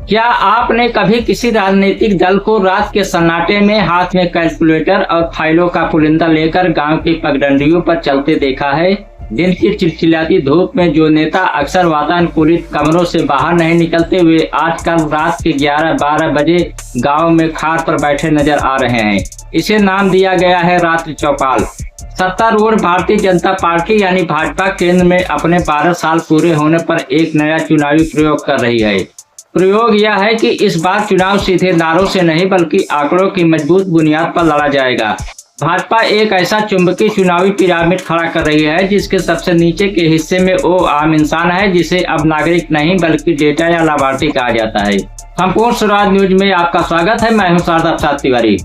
क्या आपने कभी किसी राजनीतिक दल को रात के सन्नाटे में हाथ में कैलकुलेटर और फाइलों का पुलिंदा लेकर गांव की पगडंडियों पर चलते देखा है? दिन की चिलचिलाती धूप में जो नेता अक्सर वातानुकूलित कमरों से बाहर नहीं निकलते हुए आजकल रात के 11-12 बजे गांव में खाट पर बैठे नजर आ रहे हैं। इसे नाम दिया गया है रात्रि चौपाल। सत्तारूढ़ भारतीय जनता पार्टी यानी भाजपा केंद्र में अपने 12 साल पूरे होने पर एक नया चुनावी प्रयोग कर रही है। प्रयोग यह है कि इस बार चुनाव सीधे नारों से नहीं बल्कि आंकड़ों की मजबूत बुनियाद पर लड़ा जाएगा। भाजपा एक ऐसा चुंबकीय चुनावी पिरामिड खड़ा कर रही है जिसके सबसे नीचे के हिस्से में वो आम इंसान है जिसे अब नागरिक नहीं बल्कि डेटा या लाभार्थी कहा जाता है। संपूर्ण स्वराज न्यूज में आपका स्वागत है। मैं हूं शारदा प्रसाद तिवारी।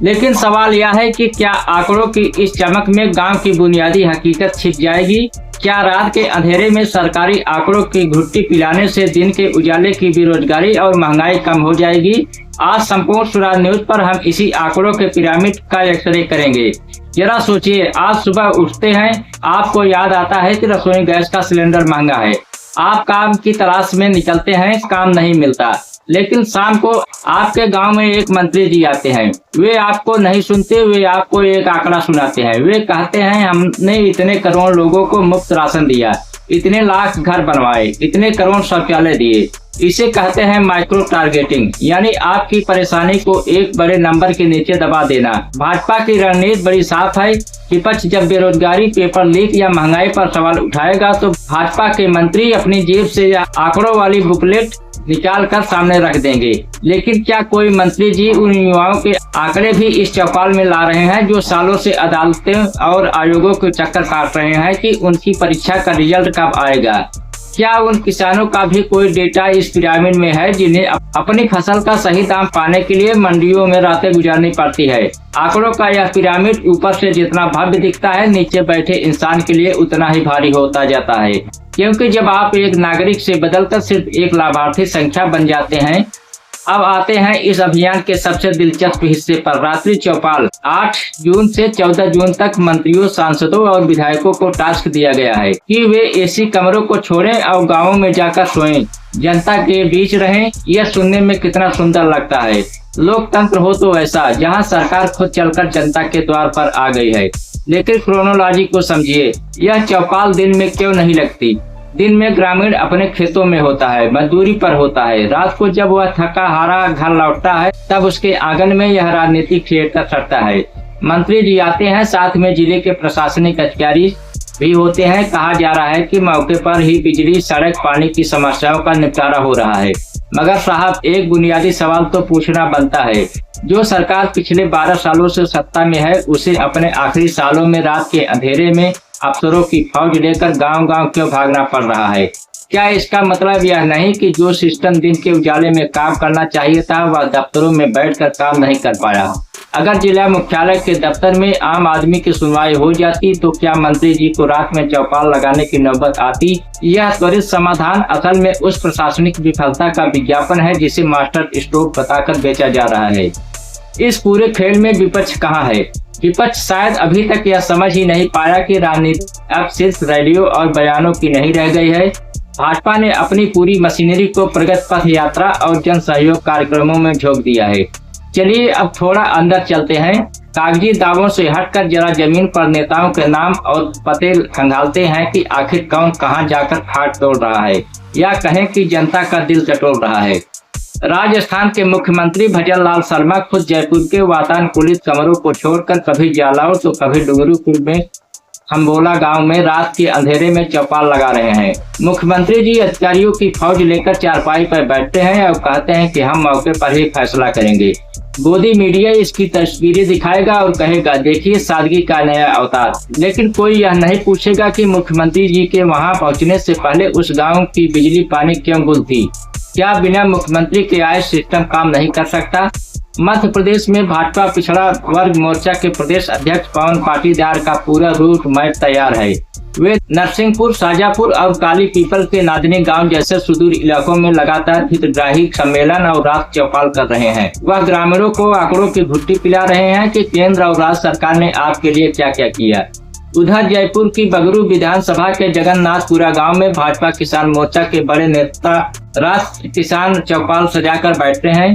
लेकिन सवाल यह है कि क्या आंकड़ों की इस चमक में गांव की बुनियादी हकीकत छिप जाएगी? क्या रात के अंधेरे में सरकारी आंकड़ों की घुट्टी पिलाने से दिन के उजाले की बेरोजगारी और महंगाई कम हो जाएगी? आज संपूर्ण स्वराज न्यूज पर हम इसी आंकड़ों के पिरामिड का एक्सरे करेंगे। जरा सोचिए, आज सुबह उठते हैं, आपको याद आता है कि रसोई गैस का सिलेंडर महंगा है। आप काम की तलाश में निकलते हैं, काम नहीं मिलता। लेकिन शाम को आपके गांव में एक मंत्री जी आते हैं। वे आपको नहीं सुनते, वे आपको एक आंकड़ा सुनाते हैं। वे कहते हैं हमने इतने करोड़ लोगों को मुफ्त राशन दिया, इतने लाख घर बनवाए, इतने करोड़ शौचालय दिए। इसे कहते हैं माइक्रो टारगेटिंग, यानी आपकी परेशानी को एक बड़े नंबर के नीचे दबा देना। भाजपा की रणनीति बड़ी साफ है। विपक्ष जब बेरोजगारी, पेपर लीक या महंगाई पर सवाल उठाएगा तो भाजपा के मंत्री अपनी जेब से आंकड़ों वाली बुकलेट निकाल कर सामने रख देंगे। लेकिन क्या कोई मंत्री जी उन युवाओं के आंकड़े भी इस चौपाल में ला रहे हैं जो सालों से अदालतें और आयोगों के चक्कर काट रहे हैं कि उनकी परीक्षा का रिजल्ट कब आएगा? क्या उन किसानों का भी कोई डेटा इस पिरामिड में है जिन्हें अपनी फसल का सही दाम पाने के लिए मंडियों में रातें गुजारनी पड़ती है? आंकड़ों का यह पिरामिड ऊपर से जितना भव्य दिखता है, नीचे बैठे इंसान के लिए उतना ही भारी होता जाता है। क्योंकि जब आप एक नागरिक से बदलकर सिर्फ एक लाभार्थी संख्या बन जाते हैं। अब आते हैं इस अभियान के सबसे दिलचस्प हिस्से पर, रात्रि चौपाल। 8 जून से 14 जून तक मंत्रियों, सांसदों और विधायकों को टास्क दिया गया है कि वे एसी कमरों को छोड़ें और गांवों में जाकर सोएं, जनता के बीच रहें। यह सुनने में कितना सुंदर लगता है। लोकतंत्र हो तो ऐसा, जहां सरकार खुद चलकर जनता के द्वार पर आ गई है। लेकिन क्रोनोलॉजी को समझिए, यह चौपाल दिन में क्यों नहीं लगती? दिन में ग्रामीण अपने खेतों में होता है, मजदूरी पर होता है। रात को जब वह थका हारा घर लौटता है तब उसके आंगन में यह राजनीतिक थिएटर चलता है। मंत्री जी आते हैं, साथ में जिले के प्रशासनिक अधिकारी भी होते हैं। कहा जा रहा है कि मौके पर ही बिजली, सड़क, पानी की समस्याओं का निपटारा हो रहा है। मगर साहब, एक बुनियादी सवाल तो पूछना बनता है। जो सरकार पिछले 12 सालों से सत्ता में है, उसे अपने आखिरी सालों में रात के अंधेरे में अफसरों की फौज लेकर गांव-गांव क्यों भागना पड़ रहा है? क्या इसका मतलब यह नहीं कि जो सिस्टम दिन के उजाले में काम करना चाहिए था, वह दफ्तरों में बैठकर काम नहीं कर पाया? अगर जिला मुख्यालय के दफ्तर में आम आदमी की सुनवाई हो जाती तो क्या मंत्री जी को रात में चौपाल लगाने की नौबत आती? यह त्वरित समाधान असल में उस प्रशासनिक विफलता का विज्ञापन है जिसे मास्टर स्ट्रोक बताकर बेचा जा रहा है। इस पूरे खेल में विपक्ष कहाँ है? विपक्ष शायद अभी तक यह समझ ही नहीं पाया कि राजनीति अब सिर्फ रैलियों और बयानों की नहीं रह गई है। भाजपा ने अपनी पूरी मशीनरी को प्रगति पथ यात्रा और जन सहयोग कार्यक्रमों में झोंक दिया है। चलिए अब थोड़ा अंदर चलते हैं। कागजी दावों से हटकर जरा जमीन पर नेताओं के नाम और पते खंगालते हैं कि आखिर कौन कहां जाकर खाट तोड़ रहा है, या कहें कि जनता का दिल टटोल रहा है। राजस्थान के मुख्यमंत्री भजन लाल शर्मा खुद जयपुर के वातानुकूलित कमरों को छोड़कर कभी जालौर तो कभी डुंगरपुर में खम्बोला गांव में रात के अंधेरे में चौपाल लगा रहे हैं। मुख्यमंत्री जी अधिकारियों की फौज लेकर चारपाई पर बैठते हैं और कहते हैं कि हम मौके पर ही फैसला करेंगे। गोदी मीडिया इसकी तस्वीरें दिखाएगा और कहेगा, देखिए सादगी का नया अवतार। लेकिन कोई यह नहीं पूछेगा कि मुख्यमंत्री जी के वहां पहुंचने से पहले उस गांव की बिजली पानी क्यों गुल थी। क्या बिना मुख्यमंत्री के आए सिस्टम काम नहीं कर सकता? मध्य प्रदेश में भाजपा पिछड़ा वर्ग मोर्चा के प्रदेश अध्यक्ष पवन पाटीदार का पूरा रूट मैप तैयार है। वे नरसिंहपुर, शाजापुर और काली पीपल के नादनी गांव जैसे सुदूर इलाकों में लगातार हितग्राही सम्मेलन और रात चौपाल कर रहे हैं। वह ग्रामीणों को आंकड़ों की घुट्टी पिला रहे हैं कि केंद्र और राज्य सरकार ने आपके लिए क्या क्या किया। उधर जयपुर की बगरू विधानसभा के जगन्नाथपुरा गांव में भाजपा किसान मोर्चा के बड़े नेता राष्ट्रीय किसान चौपाल सजाकर बैठते हैं।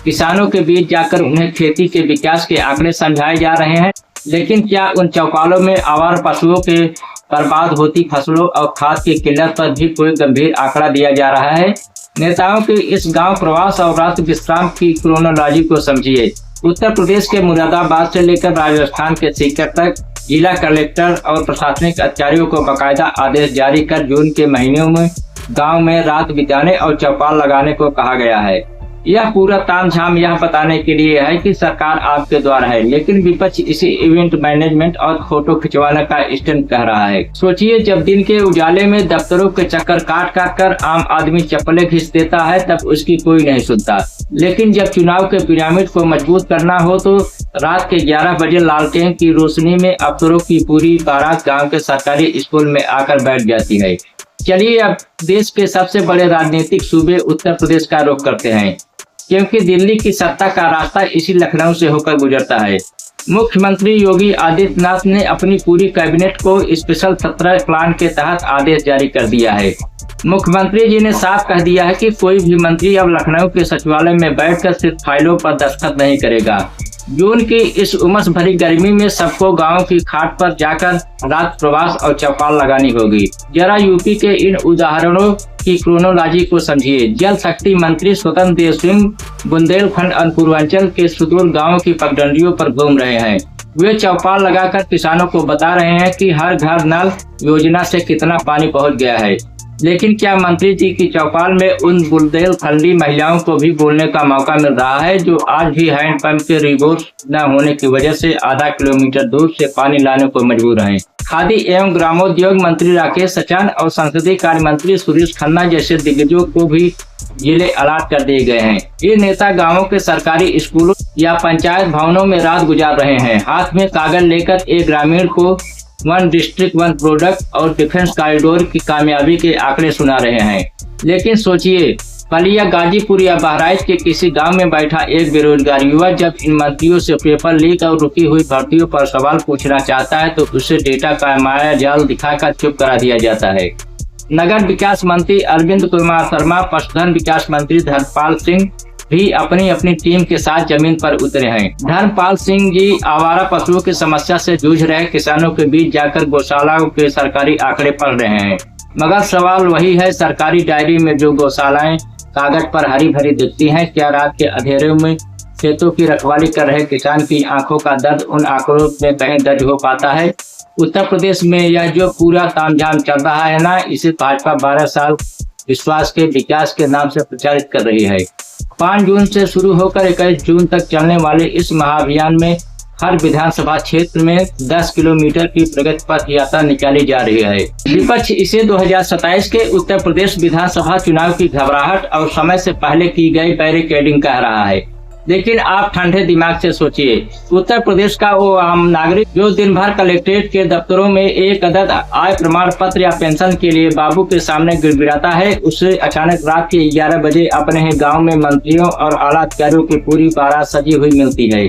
किसानों के बीच जाकर उन्हें खेती के विकास के आंकड़े समझाए जा रहे हैं, लेकिन क्या उन चौपालों में आवारा पशुओं के बर्बाद होती फसलों और खाद की किल्लत पर भी कोई गंभीर आंकड़ा दिया जा रहा है? नेताओं के इस गांव प्रवास और रात्रि विश्राम की क्रोनोलॉजी को समझिए। उत्तर प्रदेश के मुरादाबाद से लेकर राजस्थान के सीकर तक जिला कलेक्टर और प्रशासनिक अधिकारियों को बाकायदा आदेश जारी कर जून के महीनों में गांव में रात बिताने और चौपाल लगाने को कहा गया है। यह पूरा तामझाम यह बताने के लिए है कि सरकार आपके द्वारा है, लेकिन विपक्ष इसे इवेंट मैनेजमेंट और फोटो खिंचवाने का स्टंट कह रहा है। सोचिए, जब दिन के उजाले में दफ्तरों के चक्कर काट काट कर आम आदमी चप्पलें घिस देता है तब उसकी कोई नहीं सुनता, लेकिन जब चुनाव के पिरामिड को मजबूत करना हो तो रात के 11 बजे लालटेन की रोशनी में अफसरों की पूरी बारात गाँव के सरकारी स्कूल में आकर बैठ जाती है। चलिए अब देश के सबसे बड़े राजनीतिक सूबे उत्तर प्रदेश का रुख करते हैं, क्योंकि दिल्ली की सत्ता का रास्ता इसी लखनऊ से होकर गुजरता है। मुख्यमंत्री योगी आदित्यनाथ ने अपनी पूरी कैबिनेट को स्पेशल सत्र प्लान के तहत आदेश जारी कर दिया है। मुख्यमंत्री जी ने साफ कह दिया है कि कोई भी मंत्री अब लखनऊ के सचिवालय में बैठकर सिर्फ फाइलों पर दस्तखत नहीं करेगा। जून की इस उमस भरी गर्मी में सबको गांव की खाट पर जाकर रात प्रवास और चौपाल लगानी होगी। जरा यूपी के इन उदाहरणों की क्रोनोलॉजी को समझिए। जल शक्ति मंत्री स्वतंत्र देव सिंह बुंदेलखंड और पूर्वांचल के सुदूर गाँव की पगडंडियों पर घूम रहे हैं। वे चौपाल लगाकर किसानों को बता रहे हैं कि हर घर नल योजना से कितना पानी पहुंच गया है। लेकिन क्या मंत्री जी की चौपाल में उन बुंदेलखंडी महिलाओं को भी बोलने का मौका मिल रहा है जो आज भी हैंडपंप के रिबोर्स न होने की वजह से आधा किलोमीटर दूर से पानी लाने को मजबूर हैं? खादी एवं ग्रामोद्योग मंत्री राकेश सचान और संसदीय कार्य मंत्री सुरेश खन्ना जैसे दिग्गजों को भी जिले अलर्ट कर दिए गए हैं। ये नेता गांवों के सरकारी स्कूलों या पंचायत भवनों में रात गुजार रहे हैं। हाथ में कागज लेकर एक ग्रामीण को वन डिस्ट्रिक्ट वन प्रोडक्ट और डिफेंस कॉरिडोर की कामयाबी के आंकड़े सुना रहे हैं। लेकिन सोचिए, कल या गाजीपुर या बहराइच के किसी गांव में बैठा एक बेरोजगार युवा जब इन मंत्रियों से पेपर लीक और रुकी हुई भर्तियों पर सवाल पूछना चाहता है तो उसे डेटा का माया जाल दिखाकर चुप करा दिया जाता है। नगर विकास मंत्री अरविंद कुमार शर्मा, पशुधन विकास मंत्री धर्मपाल सिंह भी अपनी अपनी टीम के साथ जमीन पर उतरे हैं। धर्मपाल सिंह जी आवारा पशुओं की समस्या से जूझ रहे किसानों के बीच जाकर गौशालाओं के सरकारी आंकड़े पढ़ रहे हैं। मगर सवाल वही है, सरकारी डायरी में जो गौशालाएं कागज पर हरी भरी दिखती हैं, क्या रात के अंधेरे में खेतों की रखवाली कर रहे किसान की आंखों का दर्द उन आंकड़ों में कहीं दर्ज हो पाता है? उत्तर प्रदेश में यह जो पूरा तामझाम चल रहा है ना, इसे भाजपा 12 साल विश्वास के विकास के नाम से प्रचारित कर रही है। 5 जून से शुरू होकर 21 जून तक चलने वाले इस महाअभियान में हर विधानसभा क्षेत्र में 10 किलोमीटर की प्रगति पथ यात्रा निकाली जा रही है। विपक्ष इसे 2027 के उत्तर प्रदेश विधानसभा चुनाव की घबराहट और समय से पहले की गई बैरिकेडिंग कह रहा है। लेकिन आप ठंडे दिमाग से सोचिए, उत्तर प्रदेश का वो आम नागरिक जो दिन भर कलेक्ट्रेट के दफ्तरों में एक अदद आय प्रमाण पत्र या पेंशन के लिए बाबू के सामने गिड़गिड़ाता है, उसे अचानक रात के 11 बजे अपने ही गांव में मंत्रियों और आला अधिकारियों की पूरी बारात सजी हुई मिलती है।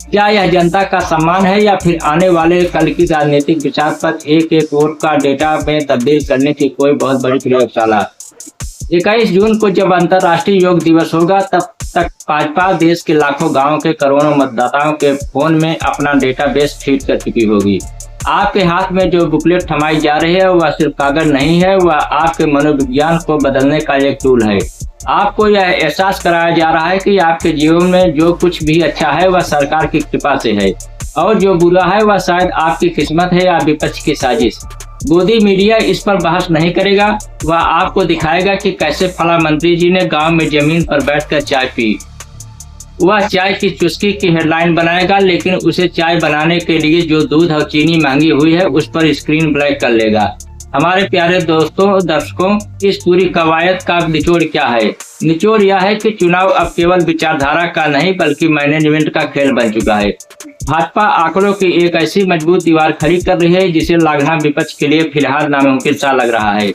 क्या यह जनता का सम्मान है या फिर आने वाले कल की राजनीतिक विचार पर एक वोट का डेटा में तब्दील करने की कोई बहुत बड़ी प्रयोगशाला? 21 जून को जब अंतर्राष्ट्रीय योग दिवस होगा तब तक भाजपा देश के लाखों गांवों के करोड़ों मतदाताओं के फोन में अपना डेटाबेस फीड कर चुकी होगी। आपके हाथ में जो बुकलेट थमाई जा रही है वह सिर्फ कागज नहीं है, वह आपके मनोविज्ञान को बदलने का एक टूल है। आपको यह एहसास कराया जा रहा है कि आपके जीवन में जो कुछ भी अच्छा है वह सरकार की कृपा से है और जो बुरा है वह शायद आपकी किस्मत है या विपक्ष की साजिश। गोदी मीडिया इस पर बहस नहीं करेगा, वह आपको दिखाएगा कि कैसे फला मंत्री जी ने गांव में जमीन पर बैठकर चाय पी। वह चाय की चुस्की की हेडलाइन बनाएगा, लेकिन उसे चाय बनाने के लिए जो दूध और चीनी महंगी हुई है उस पर स्क्रीन ब्लैक कर लेगा। हमारे प्यारे दोस्तों, दर्शकों, इस पूरी कवायद का निचोड़ क्या है? निचोड़ यह है कि चुनाव अब केवल विचारधारा का नहीं बल्कि मैनेजमेंट का खेल बन चुका है। भाजपा आंकड़ों की एक ऐसी मजबूत दीवार खड़ी कर रही है जिसे लांघना विपक्ष के लिए फिलहाल नामुमकिन सा लग रहा है।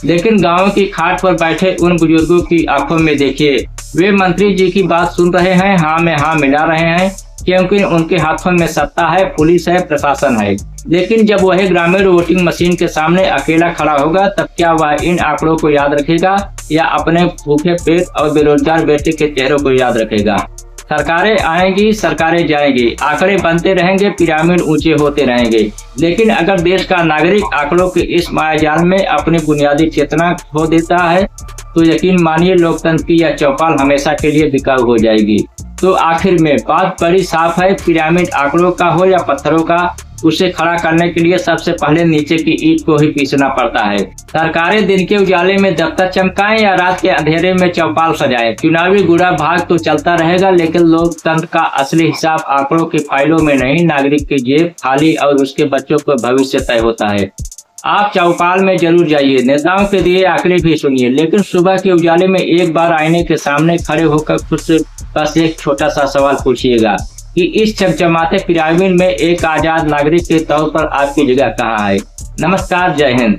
लेकिन गाँव की खाट पर बैठे उन बुजुर्गों की आंखों में देखिए, वे मंत्री जी की बात सुन रहे हैं, हाँ में हाँ मिला रहे हैं क्योंकि उनके हाथों में सत्ता है, पुलिस है, प्रशासन है। लेकिन जब वही ग्रामीण वोटिंग मशीन के सामने अकेला खड़ा होगा, तब क्या वह इन आंकड़ों को याद रखेगा या अपने भूखे पेट और बेरोजगार बेटे के चेहरों को याद रखेगा? सरकारें आएंगी, सरकारें जाएंगी, आंकड़े बनते रहेंगे, पिरामिड ऊंचे होते रहेंगे। लेकिन अगर देश का नागरिक आंकड़ों के इस मायाजाल में अपनी बुनियादी चेतना खो देता है, तो यकीन मानिए लोकतंत्र की यह चौपाल हमेशा के लिए बिकाऊ हो जाएगी। तो आखिर में बात बड़ी साफ है, पिरामिड आंकड़ों का हो या पत्थरों का, उसे खड़ा करने के लिए सबसे पहले नीचे की ईंट को ही पीसना पड़ता है। सरकारें दिन के उजाले में दफ्तर चमकाएं या रात के अंधेरे में चौपाल सजाएं, चुनावी गुड़ा भाग तो चलता रहेगा, लेकिन लोकतंत्र का असली हिसाब आंकड़ों की फाइलों में नहीं, नागरिक की जेब खाली और उसके बच्चों का भविष्य तय होता है। आप चौपाल में जरूर जाइए, नेताओं के दिए आंकड़े भी सुनिए, लेकिन सुबह के उजाले में एक बार आईने के सामने खड़े होकर खुद से बस एक छोटा सा सवाल पूछिएगा कि इस चमचमाते पिरामिड में एक आजाद नागरिक के तौर पर आपकी जगह कहाँ है? नमस्कार, जय हिंद।